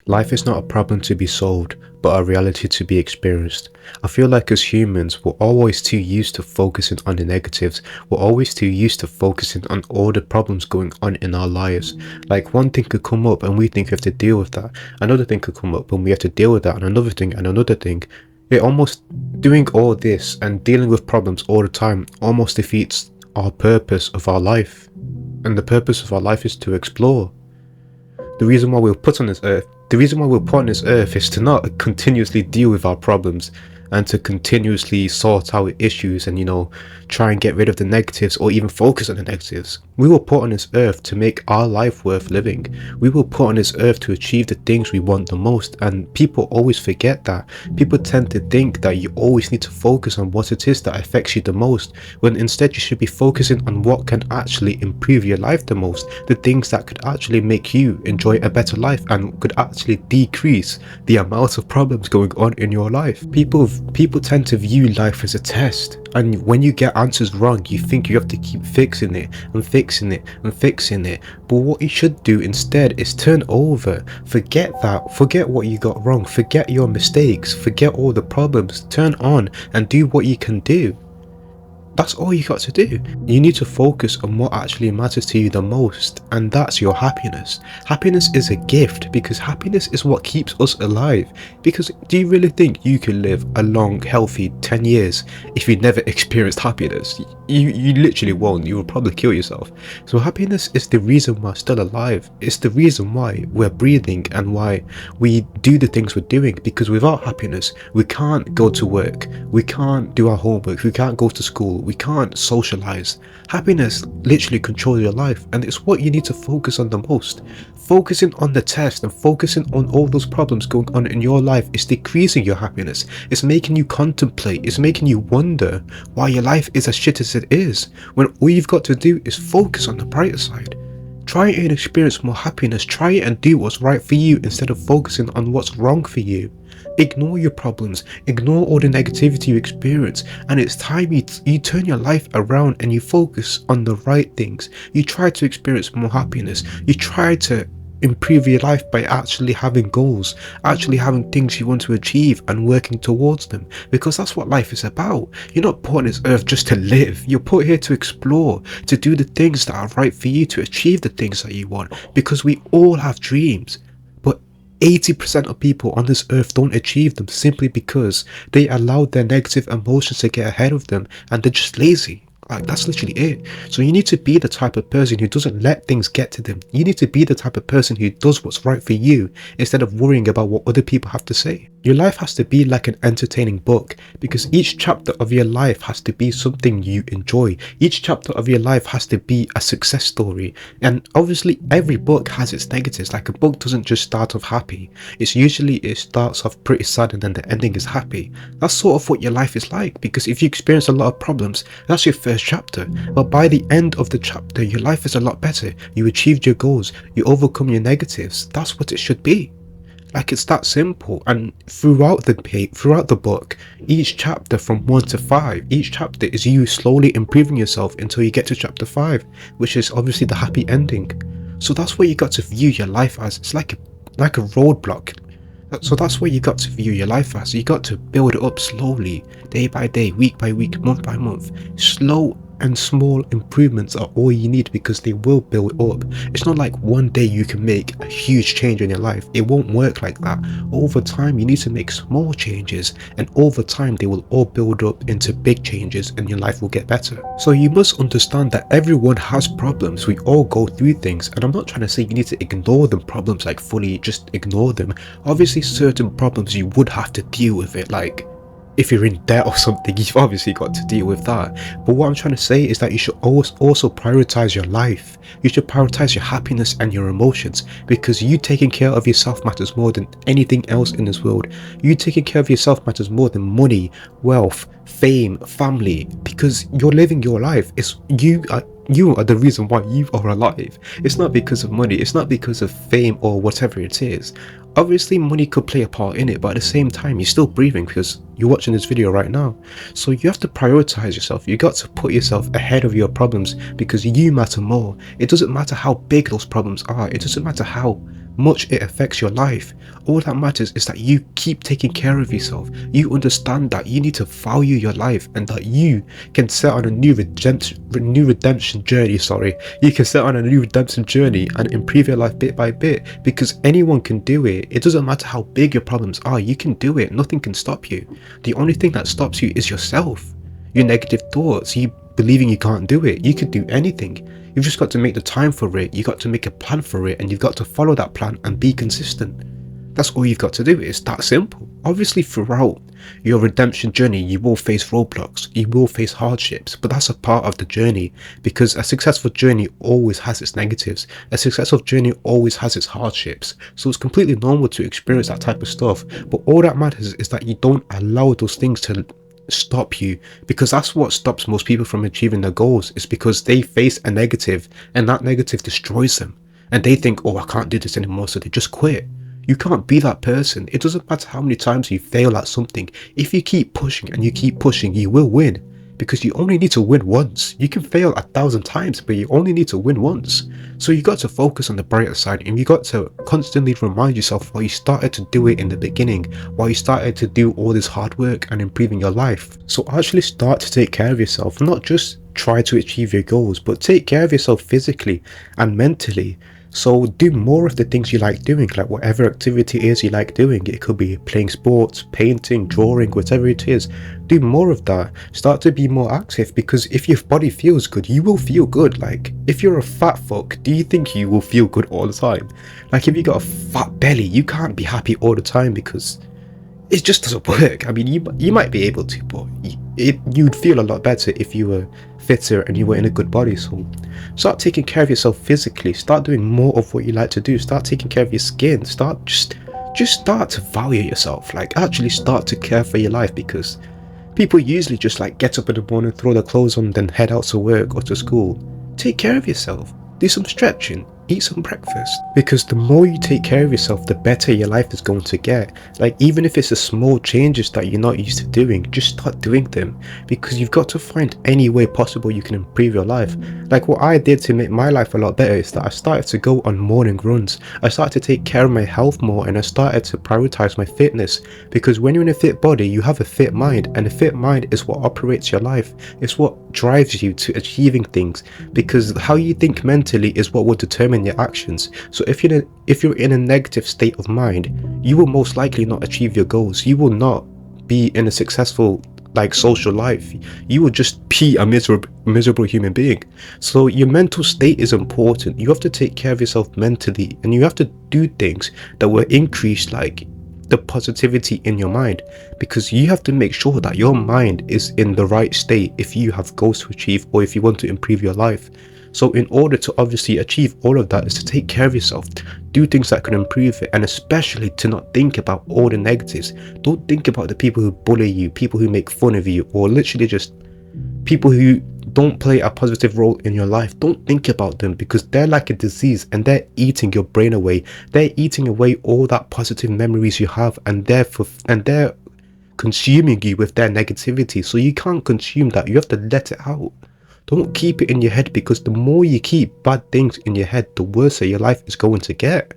Life is not a problem to be solved, but a reality to be experienced. I feel like as humans, we're always too used to focusing on the negatives. We're always too used to focusing on all the problems going on in our lives. Like one thing could come up and we think we have to deal with that. Another thing could come up and we have to deal with that, and another thing and another thing. It almost doing all this and dealing with problems all the time almost defeats our purpose of our life. And the purpose of our life is to explore. The reason why we're put on this earth is to not continuously deal with our problems and to continuously sort out issues and, try and get rid of the negatives or even focus on the negatives. We were put on this earth to make our life worth living. We were put on this earth to achieve the things we want the most, and people always forget that. People tend to think that you always need to focus on what it is that affects you the most, when instead you should be focusing on what can actually improve your life the most, the things that could actually make you enjoy a better life and could actually decrease the amount of problems going on in your life. People tend to view life as a test, and when you get answers wrong, you think you have to keep fixing it and fixing it and fixing it. But what you should do instead is turn over. Forget what you got wrong, forget your mistakes, forget all the problems, turn on and do what you can do. That's all you got to do. You need to focus on what actually matters to you the most, and that's your happiness. Happiness is a gift, because happiness is what keeps us alive. Because do you really think you can live a long, healthy 10 years if you never experienced happiness? You literally won't. You will probably kill yourself. So happiness is the reason we're still alive. It's the reason why we're breathing and why we do the things we're doing, because without happiness, we can't go to work, we can't do our homework, we can't go to school, we can't socialize. Happiness literally controls your life, and it's what you need to focus on the most. Focusing on the test and focusing on all those problems going on in your life is decreasing your happiness. It's making you contemplate, it's making you wonder why your life is as shit as it is, when all you've got to do is focus on the brighter side. Try and experience more happiness. Try and do what's right for you instead of focusing on what's wrong for you. Ignore your problems, ignore all the negativity you experience, and it's time you turn your life around and you focus on the right things. You try to experience more happiness. You try to improve your life by actually having goals, actually having things you want to achieve and working towards them, because that's what life is about. You're not put on this earth just to live. You're put here to explore, to do the things that are right for you, to achieve the things that you want, because we all have dreams. But 80% of people on this earth don't achieve them simply because they allowed their negative emotions to get ahead of them and they're just lazy. Like, that's literally it. So you need to be the type of person who doesn't let things get to them. You need to be the type of person who does what's right for you instead of worrying about what other people have to say. Your life has to be like an entertaining book, because each chapter of your life has to be something you enjoy. Each chapter of your life has to be a success story. And obviously every book has its negatives. Like, a book doesn't just start off happy. It starts off pretty sad and then the ending is happy. That's sort of what your life is like, because if you experience a lot of problems, that's your first chapter. But by the end of the chapter, your life is a lot better. You achieved your goals, you overcome your negatives. That's what it should be. Like, it's that simple. And throughout the book, each chapter from 1 to 5, each chapter is you slowly improving yourself until you get to chapter 5, which is obviously the happy ending. So that's what you got to view your life as. It's like a roadblock. So that's what you got to view your life as. You got to build it up slowly, day by day, week by week, month by month. Slow and small improvements are all you need, because they will build up. It's not like one day you can make a huge change in your life. It won't work like that. Over time, you need to make small changes, and over time they will all build up into big changes and your life will get better. So you must understand that everyone has problems. We all go through things, and I'm not trying to say you need to ignore them problems, like fully just ignore them. Obviously certain problems you would have to deal with it, like if you're in debt or something, you've obviously got to deal with that. But what I'm trying to say is that you should always also prioritize your life. You should prioritize your happiness and your emotions, because you taking care of yourself matters more than anything else in this world. You taking care of yourself matters more than money, wealth, fame, family, because you're living your life. You are the reason why you are alive. It's not because of money, it's not because of fame or whatever it is. Obviously, money could play a part in it, but at the same time, you're still breathing because you're watching this video right now. So you have to prioritize yourself. You got to put yourself ahead of your problems because you matter more. It doesn't matter how big those problems are. It doesn't matter how much it affects your life. All that matters is that you keep taking care of yourself. You understand that you need to value your life and that you can set on a new redemption journey. You can set on a new redemption journey and improve your life bit by bit because anyone can do it. It doesn't matter how big your problems are. You can do it. Nothing can stop you. The only thing that stops you is yourself. Your negative thoughts, you believing you can't do it. You could do anything. You've just got to make the time for it. You got to make a plan for it and you've got to follow that plan and be consistent. That's all you've got to do. It's that simple. Obviously, throughout your redemption journey, you will face roadblocks, you will face hardships, but that's a part of the journey because a successful journey always has its negatives. A successful journey always has its hardships. So it's completely normal to experience that type of stuff. But all that matters is that you don't allow those things to stop you, because that's what stops most people from achieving their goals, is because they face a negative and that negative destroys them and they think, oh, I can't do this anymore, so they just quit. You can't be that person. It doesn't matter how many times you fail at something. If you keep pushing and you keep pushing, you will win, because you only need to win once. You can fail 1,000 times, but you only need to win once. So you got to focus on the brighter side and you got to constantly remind yourself why you started to do it in the beginning, why you started to do all this hard work and improving your life. So actually start to take care of yourself, not just try to achieve your goals, but take care of yourself physically and mentally. So do more of the things you like doing, like whatever activity it is you like doing. It could be playing sports, painting, drawing, whatever it is. Do more of that. Start to be more active, because if your body feels good, you will feel good. Like, if you're a fat fuck, do you think you will feel good all the time? Like, if you got a fat belly, you can't be happy all the time because it just doesn't work. I mean, you might be able to, but you'd feel a lot better if you were fitter and you were in a good body. So start taking care of yourself physically. Start doing more of what you like to do. Start taking care of your skin. Start just start to value yourself. Like, actually start to care for your life, because people usually just like get up in the morning, throw their clothes on, then head out to work or to school. Take care of yourself. Do some stretching. Eat some breakfast, because the more you take care of yourself, the better your life is going to get. Like, even if it's the small changes that you're not used to doing, just start doing them, because you've got to find any way possible you can improve your life. Like, what I did to make my life a lot better is that I started to go on morning runs. I started to take care of my health more, and I started to prioritize my fitness, because when you're in a fit body, you have a fit mind, and a fit mind is what operates your life. It's what drives you to achieving things, because how you think mentally is what will determine your actions. So if you're in a negative state of mind, you will most likely not achieve your goals. You will not be in a successful like social life. You will just be a miserable human being. So your mental state is important. You have to take care of yourself mentally, and you have to do things that will increase like the positivity in your mind, because you have to make sure that your mind is in the right state if you have goals to achieve or if you want to improve your life. So in order to obviously achieve all of that is to take care of yourself, do things that can improve it, and especially to not think about all the negatives. Don't think about the people who bully you, people who make fun of you, or literally just people who don't play a positive role in your life. Don't think about them, because they're like a disease and they're eating your brain away. They're eating away all that positive memories you have, and they're consuming you with their negativity. So you can't consume that. You have to let it out. Don't keep it in your head, because the more you keep bad things in your head, the worse your life is going to get.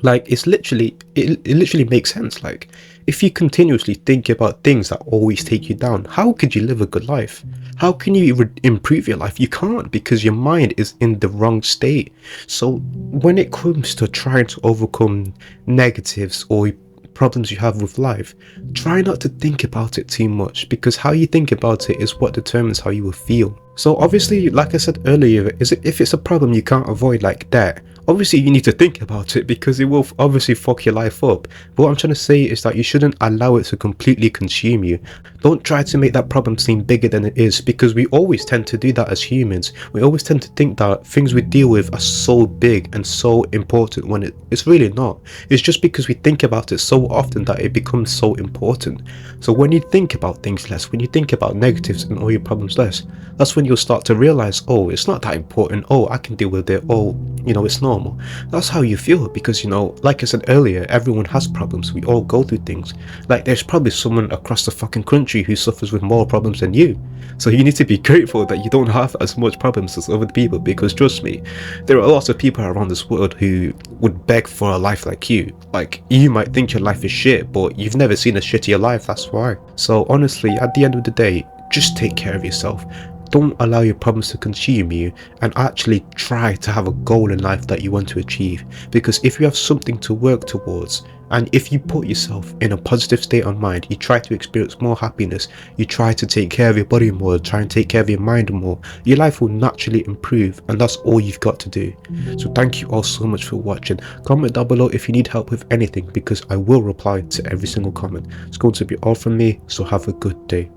Like, it literally makes sense. Like, if you continuously think about things that always take you down, how could you live a good life? How can you even improve your life? You can't, because your mind is in the wrong state. So when it comes to trying to overcome negatives or problems you have with life, try not to think about it too much, because how you think about it is what determines how you will feel. So obviously, like I said earlier, if it's a problem you can't avoid like that, obviously you need to think about it, because it will obviously fuck your life up. But what I'm trying to say is that you shouldn't allow it to completely consume you. Don't try to make that problem seem bigger than it is, because we always tend to do that as humans. We always tend to think that things we deal with are so big and so important when it's really not. It's just because we think about it so often that it becomes so important. So when you think about things less, when you think about negatives and all your problems less, that's when you'll start to realize, oh, it's not that important. Oh, I can deal with it. Oh, it's no normal. That's how you feel, because like I said earlier, everyone has problems. We all go through things. Like, there's probably someone across the fucking country who suffers with more problems than you. So you need to be grateful that you don't have as much problems as other people, because trust me, there are lots of people around this world who would beg for a life like you. Like, you might think your life is shit, but you've never seen a shittier life, that's why. So honestly, at the end of the day, just take care of yourself. Don't allow your problems to consume you, and actually try to have a goal in life that you want to achieve. Because if you have something to work towards, and if you put yourself in a positive state of mind, you try to experience more happiness, you try to take care of your body more, try and take care of your mind more, your life will naturally improve, and that's all you've got to do. So thank you all so much for watching. Comment down below if you need help with anything, because I will reply to every single comment. It's going to be all from me, so have a good day.